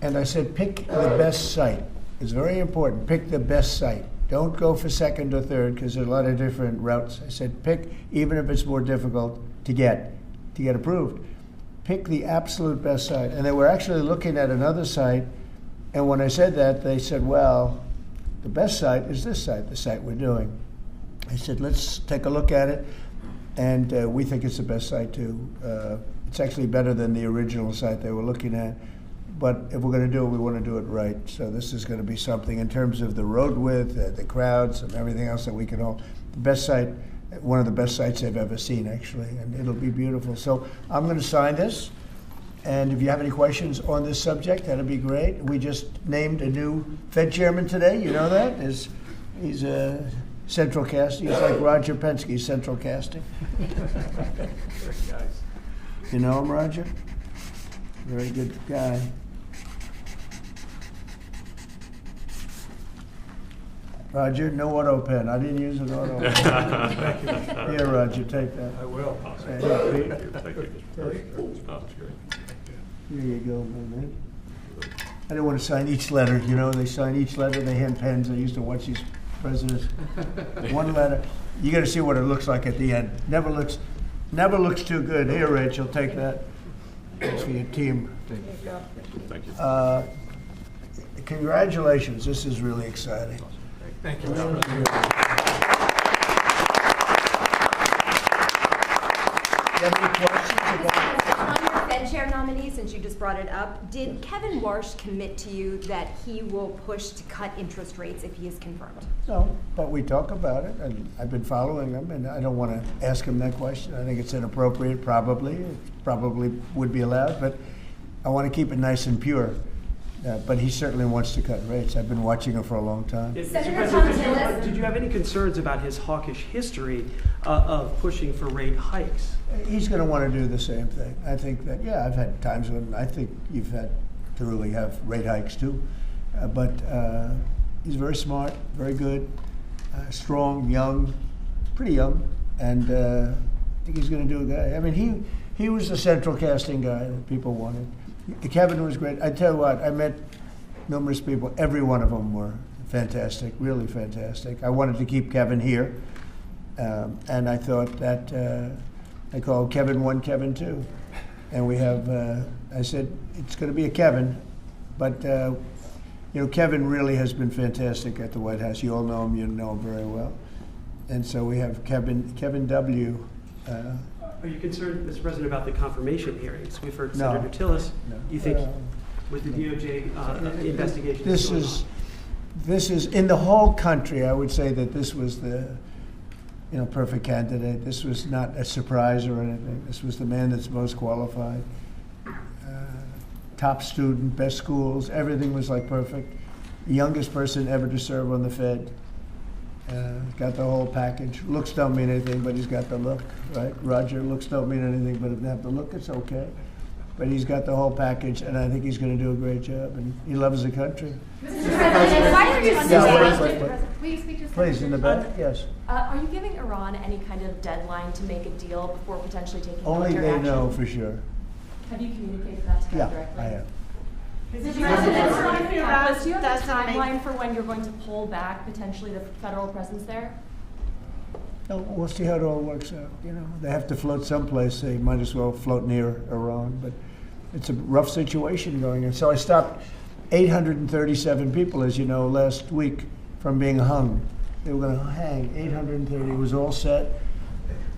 And I said, pick the best site. It's very important. Pick the best site. Don't go for second or third because there's a lot of different routes. I said, pick, even if it's more difficult to get approved. Pick the absolute best site. And they were actually looking at another site. And when I said that, they said, well, the best site is this site, the site we're doing. I said, let's take a look at it. And we think it's the best site too. It's actually better than the original site they were looking at. But if we're going to do it, we want to do it right. So this is going to be something in terms of the road width, the crowds, and everything else that we can all. The best site, one of the best sites I've ever seen, actually, and it'll be beautiful. So I'm going to sign this, and if you have any questions on this subject, that'd be great. We just named a new Fed chairman today. You know that? He's a central casting. He's like Roger Penske, central casting. You know him, Roger? Very good guy. Roger, no auto pen. I didn't use an auto pen. Here, Roger, take that. I will. Thank you. Thank you. Here you go, my man. I didn't want to sign each letter. You know, they sign each letter. They hand pens. I used to watch these presidents. One letter. You got to see what it looks like at the end. Never looks too good. Here, Rachel, take that. Thanks for your team. Thank you. Congratulations. This is really exciting. Thank you. You have any questions about On your Fed chair nominee, since you just brought it up, did Kevin Warsh commit to you that he will push to cut interest rates if he is confirmed? No, but we talk about it, and I've been following him, and I don't want to ask him that question. I think it's inappropriate, probably. It probably would be allowed, but I want to keep it nice and pure. But he certainly wants to cut rates. I've been watching him for a long time. Senator Thomas, did you have any concerns about his hawkish history of pushing for rate hikes? He's going to want to do the same thing. I think that, yeah, I've had times when I think you've had to really have rate hikes too. But he's very smart, very good, strong, young, pretty young, and I think he's going to do a guy. I mean, he was the central casting guy that people wanted. Kevin was great. I tell you what, I met numerous people. Every one of them were fantastic, really fantastic. I wanted to keep Kevin here, and I thought that I called Kevin 1, Kevin 2. And we have, I said, it's going to be a Kevin, but you know, Kevin really has been fantastic at the White House. You all know him, you know him very well. And so we have Kevin W. Are you concerned, Mr. President, about the confirmation hearings? We've heard No. Senator Tillis. No. You think with the DOJ investigation? This is in the whole country. I would say that this was the, you know, perfect candidate. This was not a surprise or anything. This was the man that's most qualified. Top student, best schools, everything was like perfect. The youngest person ever to serve on the Fed. Got the whole package. Looks don't mean anything, but he's got the look, right? Roger, looks don't mean anything, but if they have the look, it's okay. But he's got the whole package, and I think he's going to do a great job, and he loves the country. Mr. President, why are you Will you speak to Please, in the back, yes. Are you giving Iran any kind of deadline to make a deal before potentially taking Only military they action? know for sure. Have you communicated that to them Yeah, directly? I have. Mr. President, do you have a timeline for when you're going to pull back potentially the federal presence there? No, we'll see how it all works out. You know, they have to float someplace. They might as well float near Iran, but it's a rough situation going on. So I stopped 837 people, as you know, last week from being hung. They were going to hang 830. It was all set,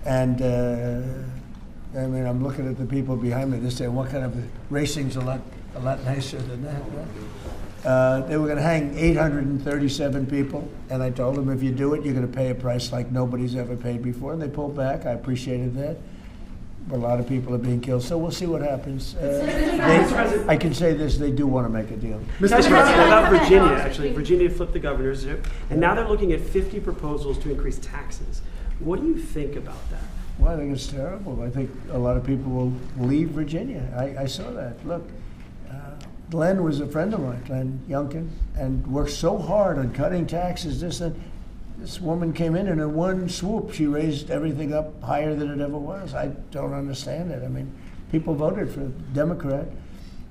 and I mean, I'm looking at the people behind me. They're saying, "What kind of racing's a lot nicer than that?" They were going to hang 837 people, and I told them, if you do it, you're going to pay a price like nobody's ever paid before. And they pulled back. I appreciated that. But a lot of people are being killed, so we'll see what happens. I can say this: they do want to make a deal. Mr. President, about Virginia, actually, Virginia flipped the governorship, and now they're looking at 50 proposals to increase taxes. What do you think about that? Well, I think it's terrible. I think a lot of people will leave Virginia. I saw that. Look, Glenn was a friend of mine, Glenn Youngkin, and worked so hard on cutting taxes. This woman came in one swoop, she raised everything up higher than it ever was. I don't understand it. I mean, people voted for Democrat.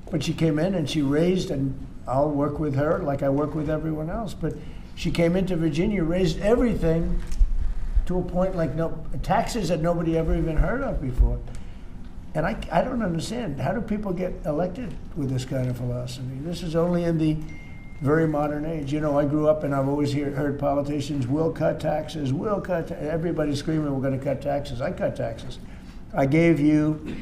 But she came in and she raised, and I'll work with her like I work with everyone else, but she came into Virginia, raised everything to a point like taxes that nobody ever even heard of before. And I don't understand. How do people get elected with this kind of philosophy? This is only in the very modern age. You know, I grew up and I've always heard politicians will cut taxes, everybody screaming we're going to cut taxes. I cut taxes. I gave you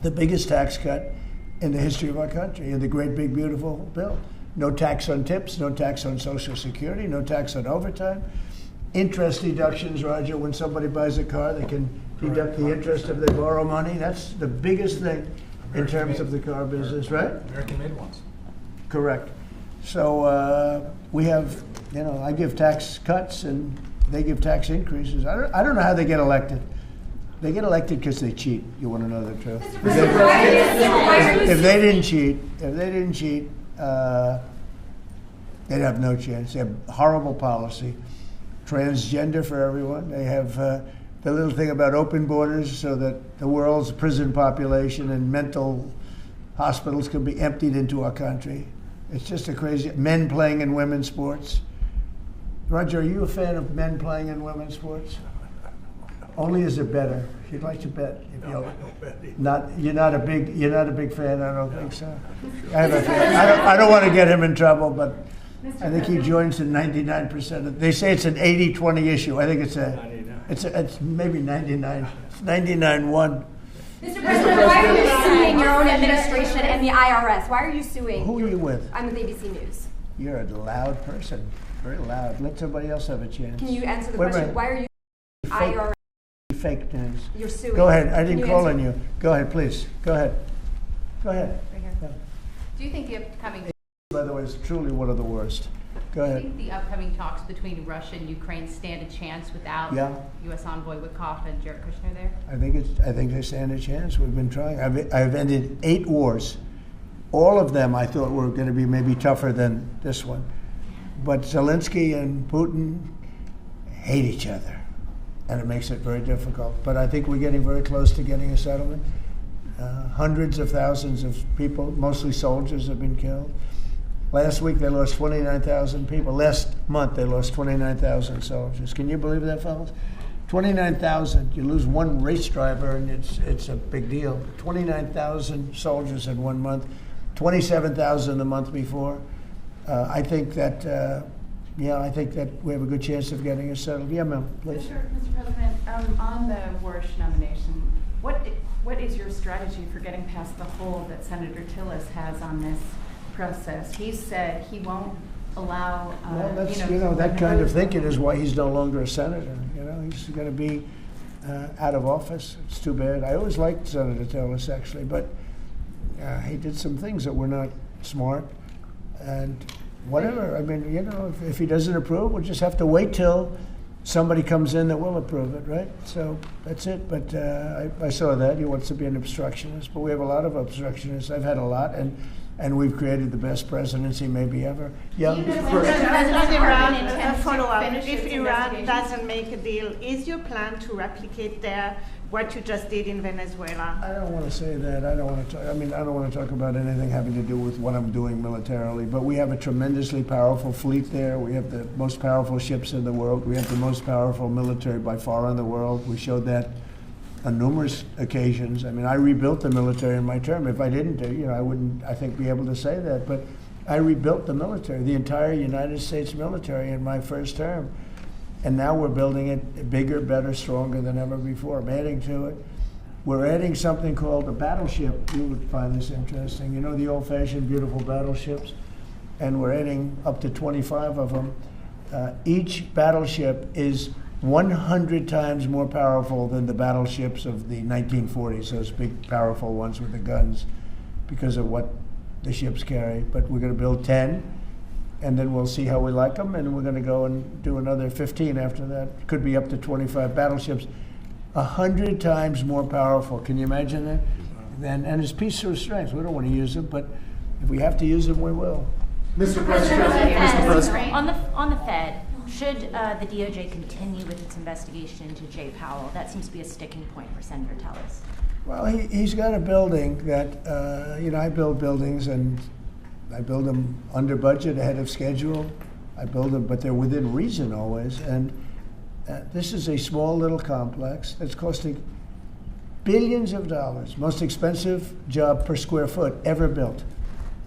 the biggest tax cut in the history of our country, in the great big beautiful bill. No tax on tips, no tax on Social Security, no tax on overtime. Interest deductions, Roger, when somebody buys a car, they can deduct the interest if they borrow money. That's the biggest thing in terms of the car business, right? American-made ones. Correct. So we have, you know, I give tax cuts and they give tax increases. I don't know how they get elected. They get elected because they cheat. You want to know the truth? If they didn't cheat, they'd have no chance. They have horrible policy. Transgender for everyone. They have the little thing about open borders so that the world's prison population and mental hospitals can be emptied into our country. It's just a crazy. Men playing in women's sports. Roger, are you a fan of men playing in women's sports? Only as a bettor. If you'd like to bet. You're not a big fan. I don't think so. I don't want to get him in trouble, but I think he joins in 99% of. They say it's an 80-20 issue. I think it's maybe 99. It's 99-1. Mr. President, why are you suing your own administration and the IRS? Why are you suing? Who are you with? I'm with ABC News. You're a loud person. Very loud. Let somebody else have a chance. Can you answer the question? Why are you IRS? Fake news. You're suing. Go ahead. I didn't call on you. Go ahead, please. Go ahead. Right here. Yeah. Do you think the upcoming By the way, it's truly one of the worst. Go Do you ahead. think the upcoming talks between Russia and Ukraine stand a chance without U.S. envoy Witkoff and Jared Kushner there? I think they stand a chance. We've been trying. I've ended 8 wars. All of them I thought were going to be maybe tougher than this one. But Zelensky and Putin hate each other, and it makes it very difficult. But I think we're getting very close to getting a settlement. Hundreds of thousands of people, mostly soldiers, have been killed. Last week they lost 29,000 people. Last month they lost 29,000 soldiers. Can you believe that, fellas? 29,000. You lose one race driver and it's a big deal. 29,000 soldiers in 1 month. 27,000 the month before. I think that we have a good chance of getting it settled. Yeah, ma'am, please. Mr. President, on the Warsh nomination, what is your strategy for getting past the hold that Senator Tillis has on this process? He said he won't allow. Well, that's that kind of thinking is why he's no longer a senator. He's going to be out of office. It's too bad. I always liked Senator Tillis actually, but he did some things that were not smart. And whatever. I mean, if he doesn't approve, we'll just have to wait till somebody comes in that will approve it, right? So that's it. But I saw that he wants to be an obstructionist, but we have a lot of obstructionists. I've had a lot, and we've created the best presidency maybe ever. Yeah. A follow-up. If Iran doesn't make a deal, is your plan to replicate there what you just did in Venezuela? I don't want to say that. I don't want to talk about anything having to do with what I'm doing militarily. But we have a tremendously powerful fleet there. We have the most powerful ships in the world. We have the most powerful military by far in the world. We showed that on numerous occasions. I mean, I rebuilt the military in my term. If I didn't do, I wouldn't, I think, be able to say that. But I rebuilt the military, the entire United States military in my first term. And now we're building it bigger, better, stronger than ever before. I'm adding to it. We're adding something called a battleship. You would find this interesting. The old-fashioned, beautiful battleships? And we're adding up to 25 of them. Each battleship is 100 times more powerful than the battleships of the 1940s, those big, powerful ones with the guns, because of what the ships carry. But we're going to build 10. And then we'll see how we like them, and we're going to go and do another 15 after that. Could be up to 25 battleships. 100 times more powerful. Can you imagine that? And it's peace through strength. We don't want to use them, but if we have to use them, we will. Mr. President. On the Fed, should the DOJ continue with its investigation into Jay Powell? That seems to be a sticking point for Senator Tillis. Well, he's got a building that, I build buildings and I build them under budget, ahead of schedule. I build them, but they're within reason always. And this is a small little complex that's costing billions of dollars, most expensive job per square foot ever built.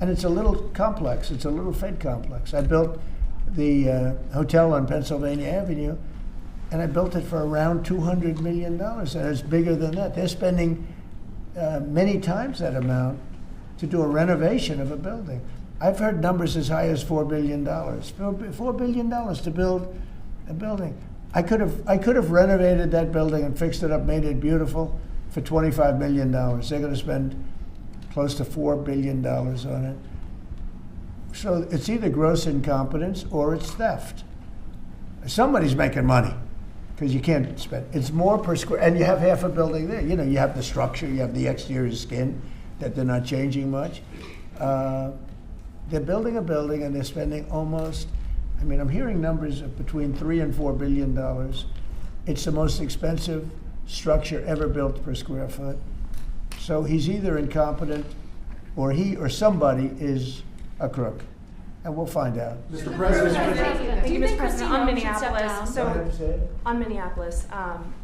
And it's a little complex, it's a little Fed complex. I built the hotel on Pennsylvania Avenue, and I built it for around $200 million, and it's bigger than that. They're spending many times that amount to do a renovation of a building. I've heard numbers as high as $4 billion. $4 billion to build a building. I could have renovated that building and fixed it up, made it beautiful for $25 million. They're going to spend close to $4 billion on it. So it's either gross incompetence or it's theft. Somebody's making money, because you can't spend. It's more per square, and you have half a building there. You have the structure, you have the exterior skin that they're not changing much. They're building a building and they're spending almost, I'm hearing numbers of between $3 and $4 billion. It's the most expensive structure ever built per square foot. So he's either incompetent or he or somebody is a crook. And we'll find out. Mr. President. Thank you, Mr. President. On Minneapolis, On Minneapolis,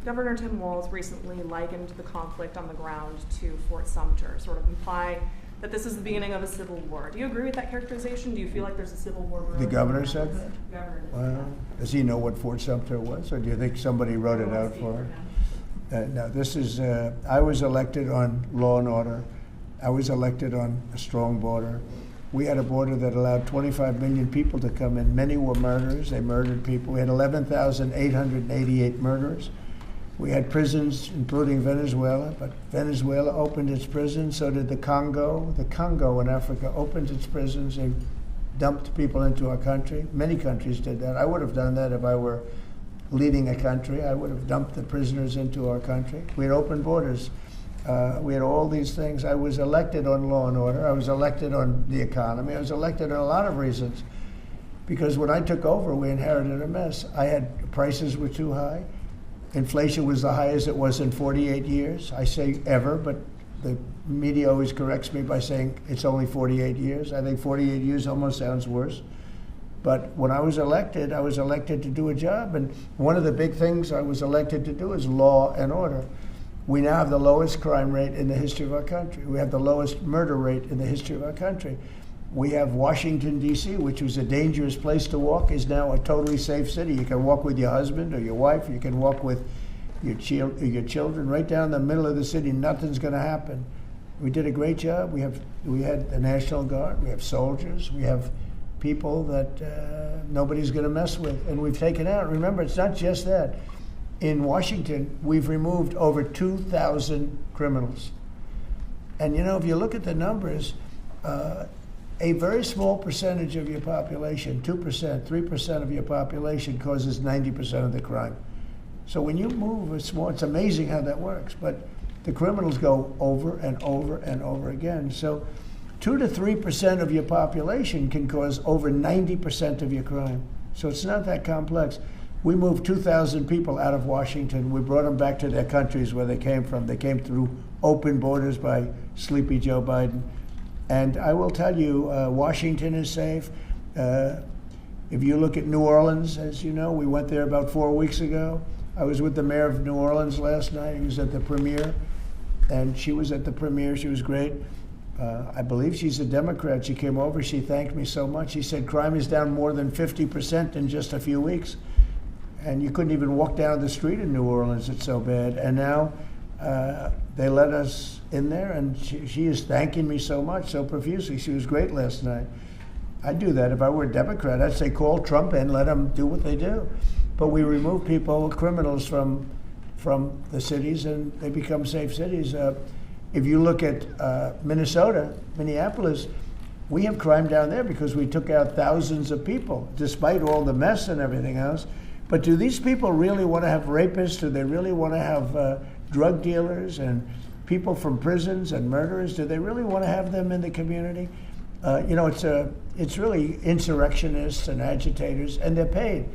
Governor Tim Walz recently likened the conflict on the ground to Fort Sumter, sort of imply that this is the beginning of a civil war. Do you agree with that characterization? Do you feel like there's a civil war? The governor said that? Governor did. Well, does he know what Fort Sumter was, or do you think somebody wrote it out for him? No, this is, I was elected on law and order. I was elected on a strong border. We had a border that allowed 25 million people to come in. Many were murderers. They murdered people. We had 11,888 murderers. We had prisons, including Venezuela, but Venezuela opened its prisons. So did the Congo. The Congo in Africa opened its prisons. They dumped people into our country. Many countries did that. I would have done that if I were leading a country. I would have dumped the prisoners into our country. We had open borders. We had all these things. I was elected on law and order. I was elected on the economy. I was elected on a lot of reasons. Because when I took over, we inherited a mess. Prices were too high. Inflation was the highest it was in 48 years. I say ever, but the media always corrects me by saying it's only 48 years. I think 48 years almost sounds worse. But when I was elected to do a job. And one of the big things I was elected to do is law and order. We now have the lowest crime rate in the history of our country. We have the lowest murder rate in the history of our country. We have Washington, D.C., which was a dangerous place to walk, is now a totally safe city. You can walk with your husband or your wife. You can walk with your children right down the middle of the city. Nothing's going to happen. We did a great job. We had the National Guard. We have soldiers. We have people that nobody's going to mess with. And we've taken out. Remember, it's not just that. In Washington, we've removed over 2,000 criminals. And if you look at the numbers, a very small percentage of your population, 2%, 3% of your population causes 90% of the crime. So when you move it's amazing how that works. But the criminals go over and over and over again. So 2 to 3% of your population can cause over 90% of your crime. So it's not that complex. We moved 2,000 people out of Washington. We brought them back to their countries where they came from. They came through open borders by Sleepy Joe Biden. And I will tell you, Washington is safe. If you look at New Orleans, as you know, we went there about 4 weeks ago. I was with the mayor of New Orleans last night. He was at the premiere, and she was at the premiere. She was great. I believe she's a Democrat. She came over. She thanked me so much. She said crime is down more than 50% in just a few weeks. And you couldn't even walk down the street in New Orleans. It's so bad. And now they let us in there, and she is thanking me so much, so profusely. She was great last night. I'd do that if I were a Democrat. I'd say call Trump in, let them do what they do. But we remove people, criminals, from the cities, and they become safe cities. If you look at Minnesota, Minneapolis, we have crime down there because we took out thousands of people, despite all the mess and everything else. But do these people really want to have rapists? Do they really want to have drug dealers and people from prisons and murderers? Do they really want to have them in the community? It's really insurrectionists and agitators, and they're paid.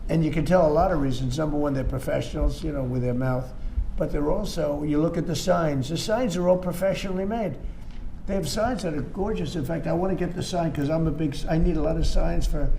And you can tell a lot of reasons. Number one, they're professionals, with their mouth but they're also, you look at the signs are all professionally made. They have signs that are gorgeous. In fact, I want to get the sign because I need a lot of signs for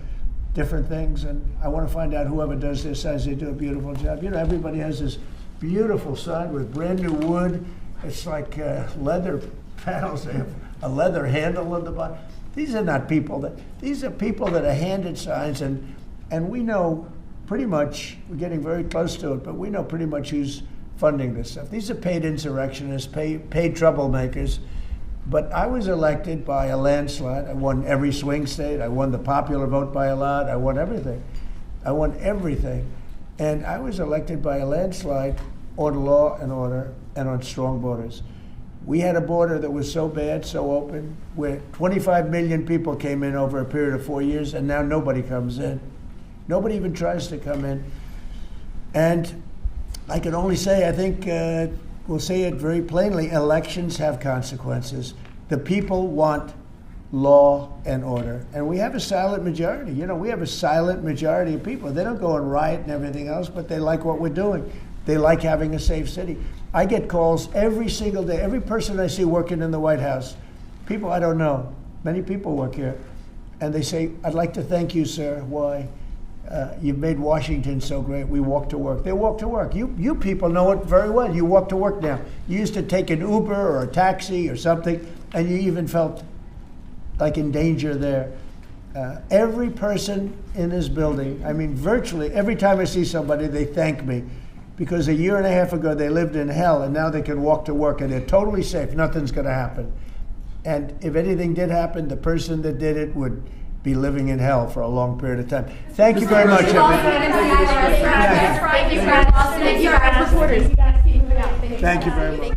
different things, and I want to find out whoever does their signs, they do a beautiful job. You know, everybody has this beautiful sign with brand new wood. It's like leather panels. They have a leather handle on the bottom. These are not people these are people that are handed signs, and we know pretty much, we're getting very close to it, but we know pretty much who's funding this stuff. These are paid insurrectionists, paid troublemakers. But I was elected by a landslide. I won every swing state. I won the popular vote by a lot. I won everything. And I was elected by a landslide on law and order and on strong borders. We had a border that was so bad, so open, where 25 million people came in over a period of 4 years, and now nobody comes in. Nobody even tries to come in. And I can only say, I think, we'll say it very plainly, elections have consequences. The people want law and order. And we have a silent majority. You know, we have a silent majority of people. They don't go and riot and everything else, but they like what we're doing. They like having a safe city. I get calls every single day. Every person I see working in the White House, people I don't know, many people work here, and they say, I'd like to thank you, sir. Why? You've made Washington so great. We walk to work. They walk to work. You people know it very well. You walk to work now. You used to take an Uber or a taxi or something, and you even felt like in danger there. Every person in this building, I mean, virtually every time I see somebody, they thank me. Because a year and a half ago, they lived in hell, and now they can walk to work, and they're totally safe. Nothing's going to happen. And if anything did happen, the person that did it would be living in hell for a long period of time. Thank you very much, everybody. Thank you, reporters. You guys keep moving out. Thank you very much.